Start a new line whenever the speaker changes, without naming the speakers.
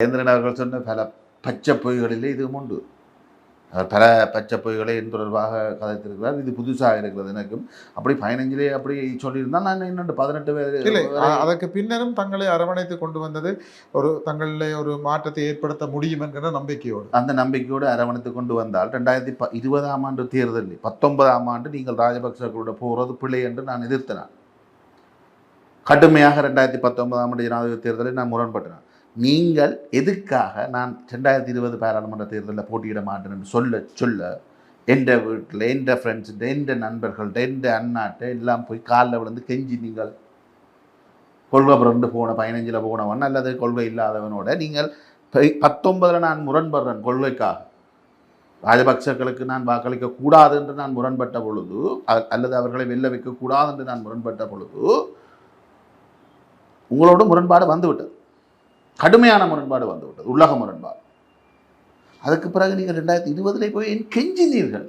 கேந்திரன் அவர்கள் சொன்ன பல பச்சை பொய்களிலே இதுவும் உண்டு. அவர் பல பச்சை பொய்களை என் தொடர்பாக கதைத்திருக்கிறார். இது புதுசாக இருக்கிறது எனக்கும். அப்படி 15 அப்படி சொல்லியிருந்தால் நான் இன்னொன்று 18 பேர்
இல்லை, அதற்கு பின்னரும் தங்களை அரவணைத்து கொண்டு வந்தது ஒரு தங்களிலே ஒரு மாற்றத்தை ஏற்படுத்த முடியும் என்கிற நம்பிக்கையோடு.
அந்த நம்பிக்கையோடு அரவணைத்து கொண்டு வந்தால் 2020ஆம் ஆண்டு தேர்தலில் 19ஆம் ஆண்டு நீங்கள் ராஜபக்சர்களோட போகிறது பிழை என்று நான் எதிர்த்தேன். கடுமையாக 2019ஆம் ஆண்டு ஜனாதிபதி தேர்தலில் நான் முரண்பட்டேன். நீங்கள் எதுக்காக நான் 2020 பாராளுமன்ற தேர்தலில் போட்டியிட மாட்டேன் என்று சொல்ல எந்த வீட்டில் எந்த ஃப்ரெண்ட்ஸ்கிட்ட எந்த நண்பர்கள்ட்ட எந்த அண்ணாட்ட எல்லாம் போய் காலில் விழுந்து கெஞ்சி நீங்கள் கொள்கை புரண்டு போன 15 போனவன் அல்லது கொள்கை இல்லாதவனோட நீங்கள் 19 நான் முரண்படுறேன் கொள்கைக்காக. ராஜபக்சர்களுக்கு நான் வாக்களிக்க கூடாது என்று நான் முரண்பட்ட பொழுது அல்லது அவர்களை வெல்ல வைக்கக்கூடாது என்று நான் முரண்பட்ட பொழுது உங்களோட முரண்பாடு வந்துவிட்டது. கடுமையான முரண்பாடு வந்துவிட்டது, உள்ளக முரண்பாடு. அதுக்கு பிறகு நீங்கள் 2020 போய் என் கெஞ்சினீர்கள்.